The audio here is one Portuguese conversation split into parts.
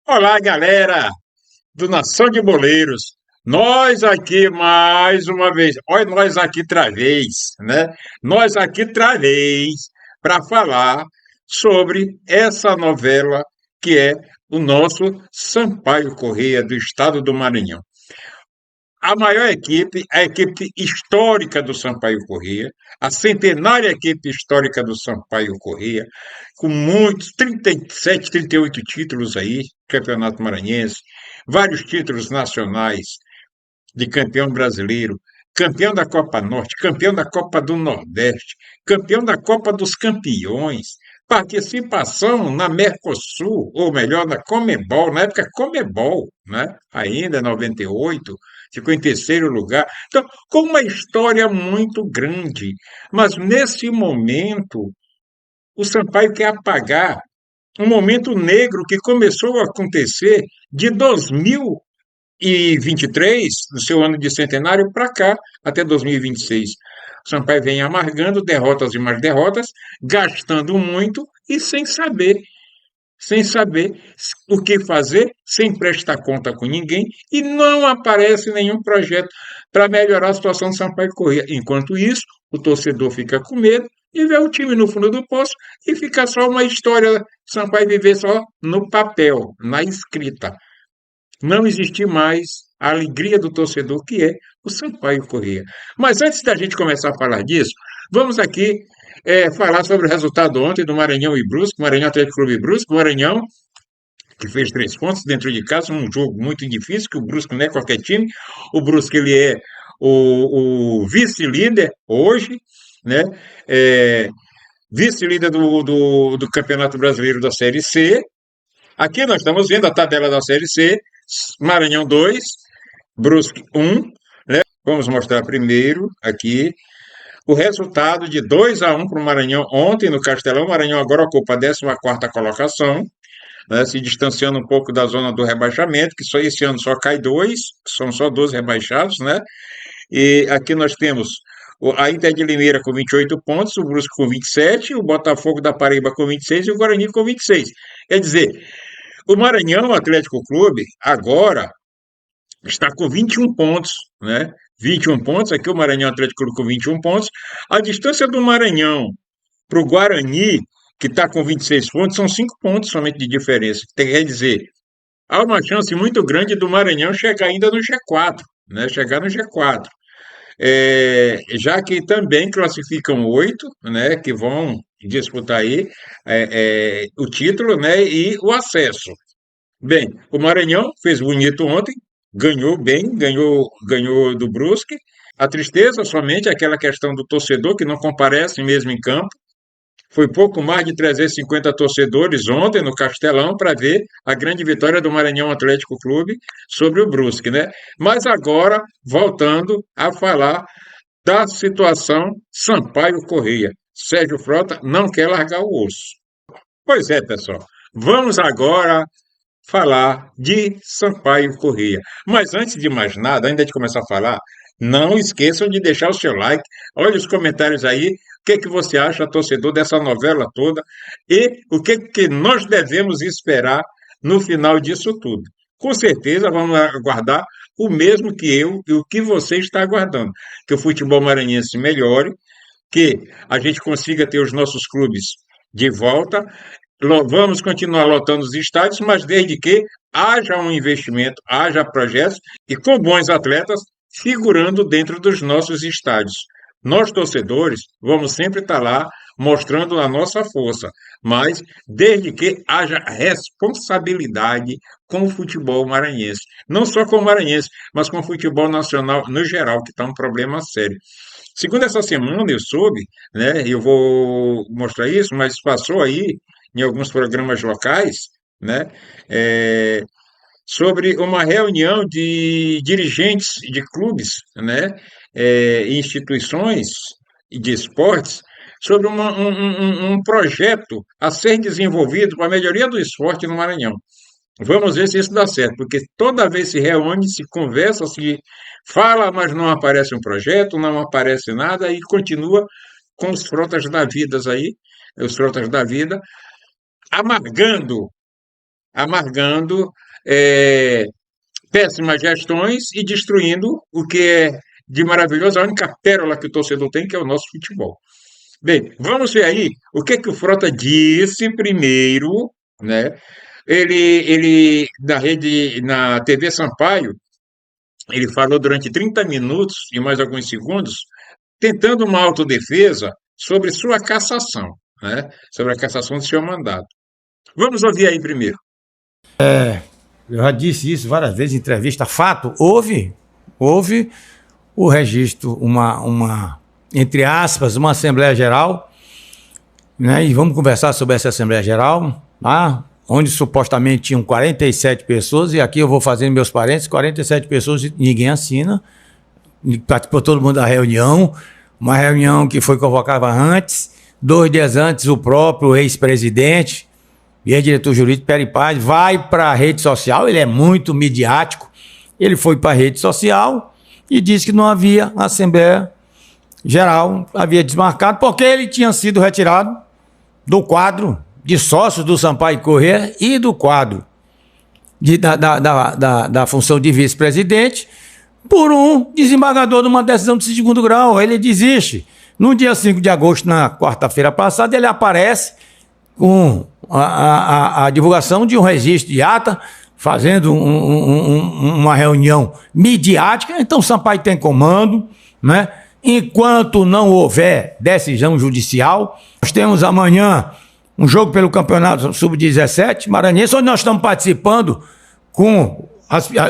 Olá, galera do Nação de Boleiros. Nós aqui mais uma vez, olha, nós aqui outra vez, né? Nós aqui outra vez para falar sobre essa novela que é o nosso Sampaio Corrêa do estado do Maranhão. A maior equipe, a equipe histórica do Sampaio Corrêa, a centenária equipe histórica do Sampaio Corrêa, com muitos, 37, 38 títulos aí, Campeonato Maranhense, vários títulos nacionais de campeão brasileiro, campeão da Copa Norte, campeão da Copa do Nordeste, campeão da Copa dos Campeões, participação na Mercosul, ou melhor, na Comebol, na época Comebol, né? Ainda em 98, ficou em terceiro lugar. Então, com uma história muito grande. Mas nesse momento, o Sampaio quer apagar um momento negro que começou a acontecer de 2023, no seu ano de centenário, para cá, até 2026. O Sampaio vem amargando derrotas e mais derrotas, gastando muito e sem saber o que fazer, sem prestar conta com ninguém, e não aparece nenhum projeto para melhorar a situação do Sampaio Corrêa. Enquanto isso, o torcedor fica com medo e vê o time no fundo do poço e fica só uma história, Sampaio viver só no papel, na escrita. Não existe mais a alegria do torcedor, que é o Sampaio Corrêa. Mas antes da gente começar a falar disso, vamos aqui falar sobre o resultado ontem do Maranhão e Brusque, Maranhão Atlético Clube e Brusque, Maranhão que fez 3 pontos dentro de casa, um jogo muito difícil, que o Brusque não é qualquer time, o Brusque ele é o vice-líder hoje, né? É, vice-líder do Campeonato Brasileiro da Série C. Aqui nós estamos vendo a tabela da Série C, Maranhão 2, Brusque 1, né? Vamos mostrar primeiro aqui o resultado de 2-1 para o Maranhão ontem no Castelão. O Maranhão agora ocupa a 14ª colocação, né, se distanciando um pouco da zona do rebaixamento, que só esse ano só cai dois, são só 12 rebaixados, né? E aqui nós temos a Inter de Limeira com 28 pontos, o Brusque com 27, o Botafogo da Paraíba com 26 e o Guarani com 26. Quer dizer, o Maranhão Atlético Clube agora está com 21 pontos, né? 21 pontos, aqui o Maranhão Atlético Clube com 21 pontos. A distância do Maranhão para o Guarani, que está com 26 pontos, são 5 pontos somente de diferença. Quer dizer, há uma chance muito grande do Maranhão chegar ainda no G4, né? Chegar no G4. Já que também classificam 8, né? Que vão disputar aí o título, né? E o acesso. Bem, o Maranhão fez bonito ontem, ganhou bem, ganhou do Brusque. A tristeza somente é aquela questão do torcedor que não comparece mesmo em campo. Foi pouco mais de 350 torcedores ontem no Castelão para ver a grande vitória do Maranhão Atlético Clube sobre o Brusque, né? Mas agora, voltando a falar da situação Sampaio Corrêa. Sérgio Frota não quer largar o osso. Pois é, pessoal. Vamos agora falar de Sampaio Corrêa. Mas antes de mais nada, ainda de começar a falar, não esqueçam de deixar o seu like. Olha os comentários aí. O que é que você acha, torcedor, dessa novela toda? E o que é que nós devemos esperar no final disso tudo? Com certeza vamos aguardar o mesmo que eu e o que você está aguardando. Que o futebol maranhense melhore, que a gente consiga ter os nossos clubes de volta. Vamos continuar lotando os estádios, mas desde que haja um investimento, haja projetos e com bons atletas figurando dentro dos nossos estádios. Nós, torcedores, vamos sempre estar lá mostrando a nossa força, mas desde que haja responsabilidade com o futebol maranhense. Não só com o maranhense, mas com o futebol nacional no geral, que está um problema sério. Segundo essa semana, eu soube, né? Eu vou mostrar isso, mas passou aí em alguns programas locais, né? é, Sobre uma reunião de dirigentes de clubes, né? Instituições de esportes, sobre um projeto a ser desenvolvido para a melhoria do esporte no Maranhão. Vamos ver se isso dá certo, porque toda vez se reúne, se conversa, se fala, mas não aparece um projeto, não aparece nada e continua com os frotas da vida aí, os frotas da vida, amargando amargando eh, péssimas gestões e destruindo o que é de maravilhoso, a única pérola que o torcedor tem, que é o nosso futebol. Bem, vamos ver aí o que que o Frota disse primeiro, né? Na rede, na TV Sampaio, ele falou durante 30 minutos e mais alguns segundos, tentando uma autodefesa sobre sua cassação, né? Sobre a cassação do seu mandato. Vamos ouvir aí primeiro. Eu já disse isso várias vezes em entrevista. Fato, houve o registro, entre aspas, uma Assembleia Geral, né? E vamos conversar sobre essa Assembleia Geral, tá? Onde supostamente tinham 47 pessoas, e aqui eu vou fazendo meus parênteses, 47 pessoas, ninguém assina, participou todo mundo da reunião, uma reunião que foi convocada antes, 2 dias antes o próprio ex-presidente e ex-diretor jurídico Peri Paz vai para a rede social, ele é muito midiático, ele foi para a rede social e disse que não havia Assembleia Geral, havia desmarcado, porque ele tinha sido retirado do quadro de sócios do Sampaio Corrêa e do quadro da função de vice-presidente por um desembargador de uma decisão de segundo grau. Ele desiste. No dia 5 de agosto, na quarta-feira passada, ele aparece com a divulgação de um registro de ata, fazendo uma reunião midiática. Então, o Sampaio tem comando, né? Enquanto não houver decisão judicial, nós temos amanhã um jogo pelo Campeonato Sub-17 Maranhense, onde nós estamos participando com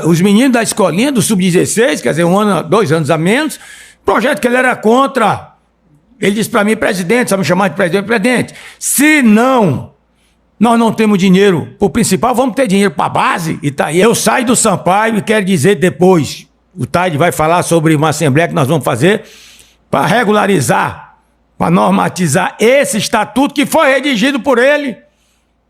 os meninos da escolinha do Sub-16, quer dizer, 2 anos a menos, projeto que ele era contra. Ele disse para mim, presidente, sabe me chamar de presidente, se não, nós não temos dinheiro para o principal, vamos ter dinheiro para a base, e tá aí. Eu saio do Sampaio e quero dizer depois, o Taide vai falar sobre uma assembleia que nós vamos fazer para regularizar, para normatizar esse estatuto que foi redigido por ele.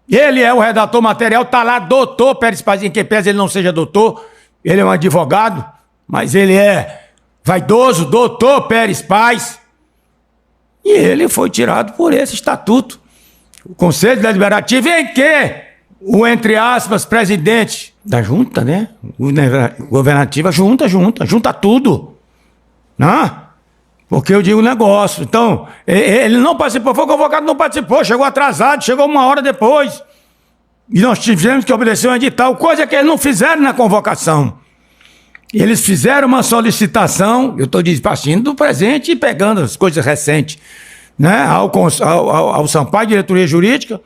Ele é o redator material, está lá, doutor Pérez Paz, em que pese ele não seja doutor, ele é um advogado, mas ele é vaidoso, doutor Pérez Paz, e ele foi tirado por esse estatuto. O Conselho Deliberativo, em que o, entre aspas, presidente da junta, né? Governativa, junta tudo. Não? Porque eu digo negócio. Então, ele não participou, foi convocado, não participou, chegou atrasado, chegou 1 hora depois. E nós tivemos que obedecer um edital, coisa que eles não fizeram na convocação. Eles fizeram uma solicitação, eu estou partindo do presente e pegando as coisas recentes, né? Ao Sampaio, diretoria jurídica,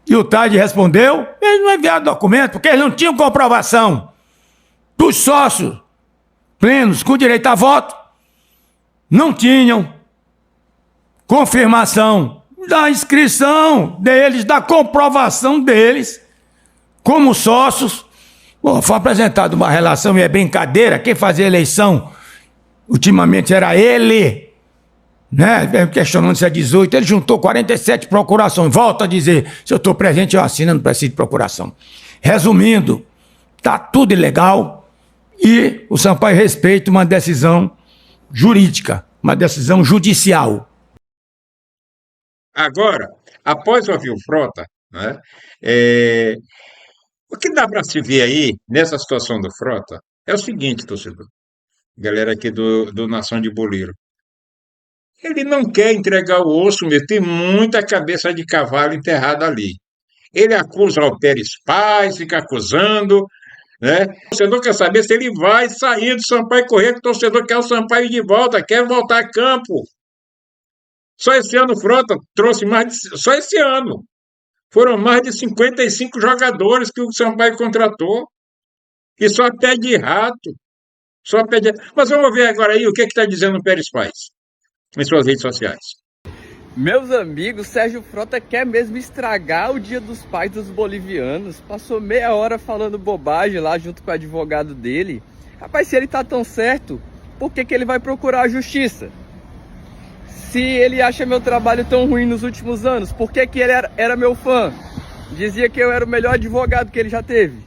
e o Taide respondeu, eles não enviaram documento, porque eles não tinham comprovação dos sócios plenos com direito a voto, não tinham confirmação da inscrição deles, da comprovação deles como sócios. Bom, foi apresentada uma relação, e é brincadeira, quem fazia eleição ultimamente era ele, né? Questionando se é 18, ele juntou 47 procurações. Volto a dizer, se eu estou presente, eu assino, não preciso de procuração. Resumindo, está tudo ilegal e o Sampaio respeita uma decisão jurídica, uma decisão judicial. Agora, após ouvir o Frota, né, o que dá para se ver aí, nessa situação do Frota, é o seguinte, torcedor, galera aqui do Nação de Boleiro. Ele não quer entregar o osso mesmo, tem muita cabeça de cavalo enterrada ali. Ele acusa o Pérez Paz, fica acusando, né? O torcedor quer saber se ele vai sair do Sampaio Corrêa, que o torcedor quer o Sampaio de volta, quer voltar a campo. Só esse ano o Frota trouxe só esse ano, foram mais de 55 jogadores que o Sampaio contratou, e só pé de rato. Mas vamos ver agora aí o que está dizendo o Pérez Paz em suas redes sociais. Meus amigos, Sérgio Frota quer mesmo estragar o Dia dos Pais dos bolivianos. Passou meia hora falando bobagem lá junto com o advogado dele. Rapaz, se ele tá tão certo, por que ele vai procurar a justiça? Se ele acha meu trabalho tão ruim nos últimos anos, por que ele era meu fã? Dizia que eu era o melhor advogado que ele já teve.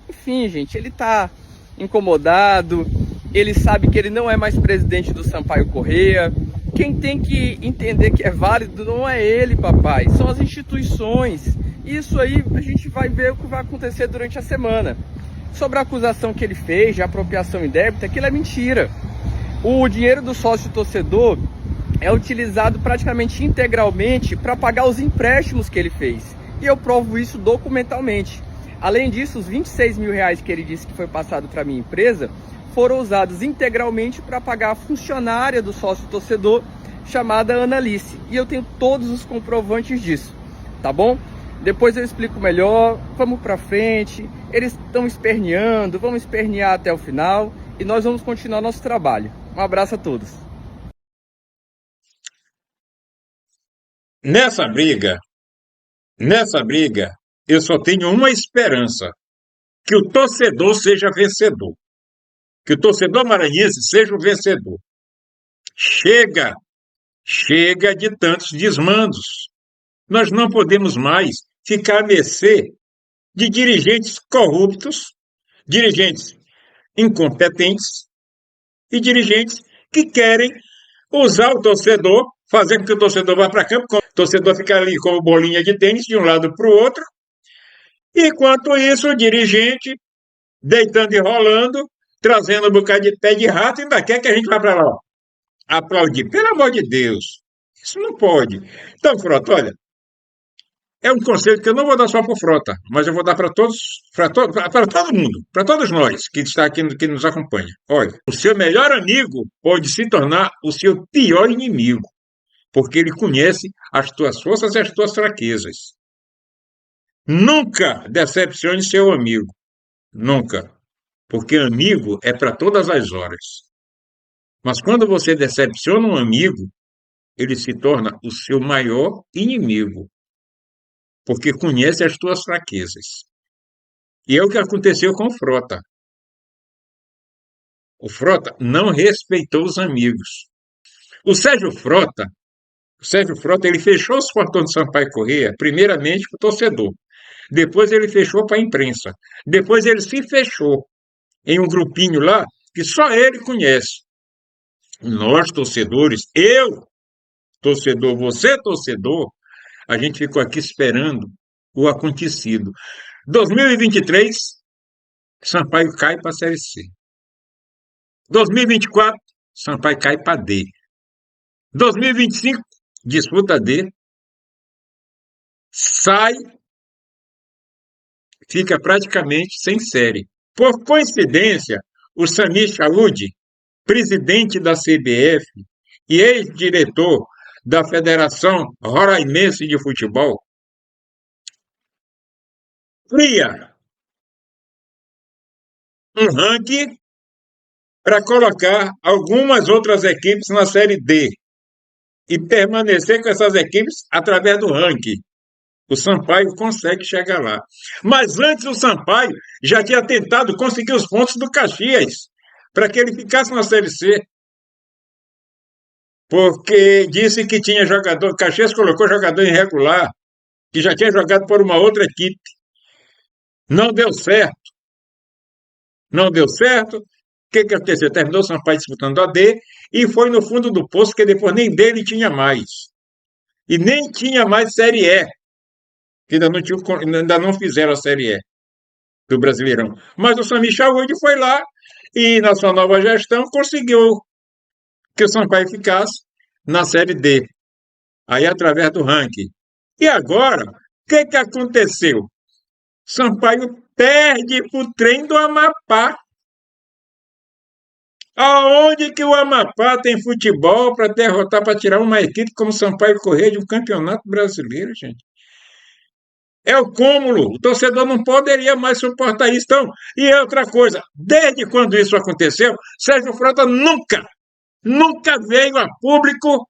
Enfim, gente, ele tá incomodado, ele sabe que ele não é mais presidente do Sampaio Corrêa. Quem tem que entender que é válido não é ele, papai, são as instituições. Isso aí a gente vai ver o que vai acontecer durante a semana. Sobre a acusação que ele fez de apropriação indébita, aquilo é mentira. O dinheiro do sócio torcedor é utilizado praticamente integralmente para pagar os empréstimos que ele fez. E eu provo isso documentalmente. Além disso, os 26 mil reais que ele disse que foi passado para a minha empresa foram usados integralmente para pagar a funcionária do sócio torcedor chamada Analice. E eu tenho todos os comprovantes disso, tá bom? Depois eu explico melhor, vamos para frente. Eles estão esperneando, vamos espernear até o final e nós vamos continuar nosso trabalho. Um abraço a todos. Nessa briga, eu só tenho uma esperança, que o torcedor seja vencedor, que o torcedor maranhense seja o vencedor. Chega, chega de tantos desmandos. Nós não podemos mais ficar à mercê de dirigentes corruptos, dirigentes incompetentes e dirigentes que querem usar o torcedor, fazer com que o torcedor vá para campo, o torcedor fica ali como bolinha de tênis de um lado para o outro, enquanto isso o dirigente deitando e rolando, trazendo um bocado de pé de rato, e ainda quer que a gente vá para lá aplaudir. Pelo amor de Deus, isso não pode. Então, Frota, olha, é um conselho que eu não vou dar só para o Frota, mas eu vou dar para todos, para todo mundo, para todos nós que está aqui, que nos acompanha. Olha, o seu melhor amigo pode se tornar o seu pior inimigo, porque ele conhece as tuas forças e as tuas fraquezas. Nunca decepcione seu amigo, nunca, porque amigo é para todas as horas. Mas quando você decepciona um amigo, ele se torna o seu maior inimigo, porque conhece as tuas fraquezas. E é o que aconteceu com o Frota. O Frota não respeitou os amigos. O Sérgio Frota, ele fechou os portões de Sampaio Corrêa, primeiramente para o torcedor. Depois ele fechou para a imprensa. Depois ele se fechou em um grupinho lá que só ele conhece. Nós, torcedores, eu, torcedor, você, torcedor, a gente ficou aqui esperando o acontecido. 2023, Sampaio cai para a Série C. 2024, Sampaio cai para D. 2025, disputa D. Sai, fica praticamente sem série. Por coincidência, o Samir Chaud, presidente da CBF e ex-diretor da Federação Roraimense de Futebol, cria um ranking para colocar algumas outras equipes na Série D e permanecer com essas equipes através do ranking. O Sampaio consegue chegar lá. Mas antes o Sampaio já tinha tentado conseguir os pontos do Caxias para que ele ficasse na Série C. Porque disse que tinha jogador, Caxias colocou jogador irregular, que já tinha jogado por uma outra equipe. Não deu certo. Não deu certo. O que aconteceu? Terminou o Sampaio disputando a D e foi no fundo do poço, que depois nem dele tinha mais. E nem tinha mais Série E, que ainda não fizeram a Série E do Brasileirão. Mas o Samir Chaud foi lá e, na sua nova gestão, conseguiu que o Sampaio ficasse na Série D, aí através do ranking. E agora, o que aconteceu? Sampaio perde para o Trem do Amapá. Aonde que o Amapá tem futebol para derrotar, para tirar uma equipe como Sampaio Corrêa de um campeonato brasileiro, gente? É o cúmulo. O torcedor não poderia mais suportar isso. Então, e outra coisa, desde quando isso aconteceu, Sérgio Frota nunca veio a público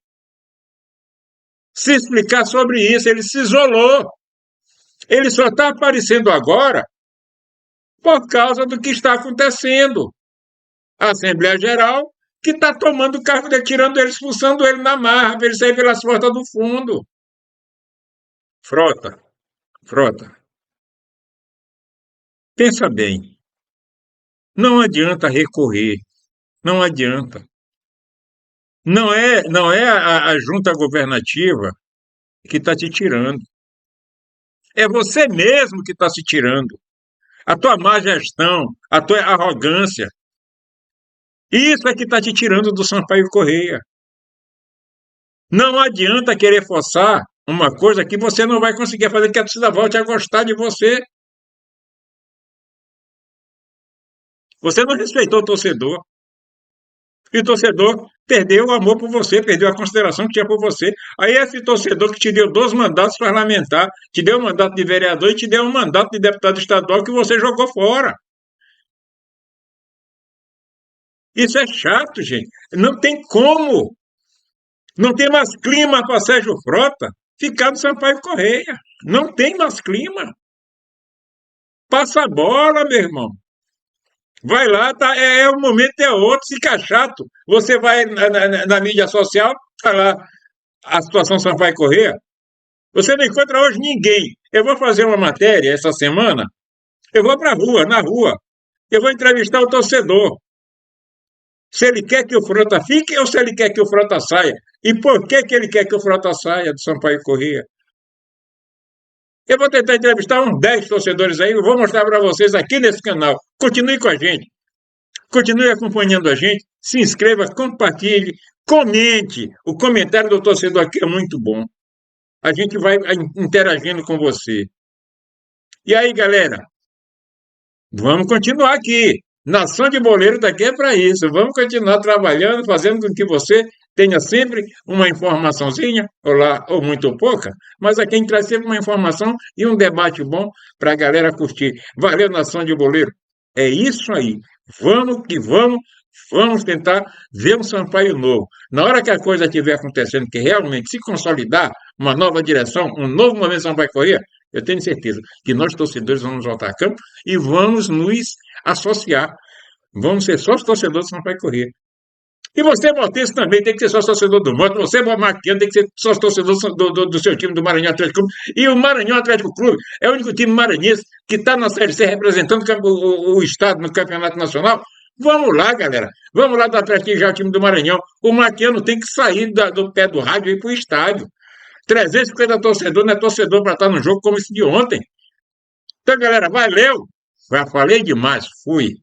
se explicar sobre isso. Ele se isolou. Ele só está aparecendo agora por causa do que está acontecendo. A Assembleia Geral, que está tomando o cargo dele, tirando ele, expulsando ele na marra, para ele sair pelas portas do fundo. Frota, pensa bem. Não adianta recorrer. Não adianta. Não é a junta governativa que está te tirando. É você mesmo que está se tirando. A tua má gestão, a tua arrogância. Isso é que está te tirando do Sampaio Correia. Não adianta querer forçar uma coisa que você não vai conseguir fazer, que a torcida volte a gostar de você. Você não respeitou o torcedor. E o torcedor perdeu o amor por você, perdeu a consideração que tinha por você. Aí esse torcedor que te deu 2 mandatos parlamentares, te deu um mandato de vereador e te deu um mandato de deputado estadual que você jogou fora. Isso é chato, gente. Não tem como. Não tem mais clima para Sérgio Frota ficar no Sampaio Correia. Não tem mais clima. Passa a bola, meu irmão. Vai lá, tá, o momento é outro, fica chato. Você vai na mídia social, tá lá a situação Sampaio Correia. Você não encontra hoje ninguém. Eu vou fazer uma matéria essa semana, eu vou para a rua, na rua, eu vou entrevistar o torcedor. Se ele quer que o Frota fique ou se ele quer que o Frota saia. E por que ele quer que o Frota saia do Sampaio Correia? Eu vou tentar entrevistar uns 10 torcedores aí, eu vou mostrar para vocês aqui nesse canal. Continue com a gente. Continue acompanhando a gente. Se inscreva, compartilhe, comente. O comentário do torcedor aqui é muito bom. A gente vai interagindo com você. E aí, galera? Vamos continuar aqui. Nação de Boleiro daqui é para isso. Vamos continuar trabalhando, fazendo com que você tenha sempre uma informaçãozinha, ou lá, ou muito pouca, mas aqui a gente traz sempre uma informação e um debate bom para a galera curtir. Valeu, Nação de Boleiro. É isso aí. Vamos que vamos, vamos tentar ver um Sampaio novo. Na hora que a coisa estiver acontecendo, que realmente se consolidar, uma nova direção, um novo momento Sampaio Corrêa, eu tenho certeza que nós, torcedores, vamos voltar a campo e vamos nos associar. Vamos ser sócios torcedores do Sampaio Corrêa. E você, Maltese, também tem que ser sócio torcedor do Moto. Você, Marquiano, tem que ser sócio torcedor do seu time, do Maranhão Atlético Clube. E o Maranhão Atlético Clube é o único time maranhense que está na Série C representando o Estado no Campeonato Nacional. Vamos lá, galera. Vamos lá dar prestigiar o time do Maranhão. O Marquiano tem que sair do pé do rádio e ir para o estádio. 350 torcedores não é torcedor para estar no jogo como esse de ontem. Então, galera, valeu. Já falei demais. Fui.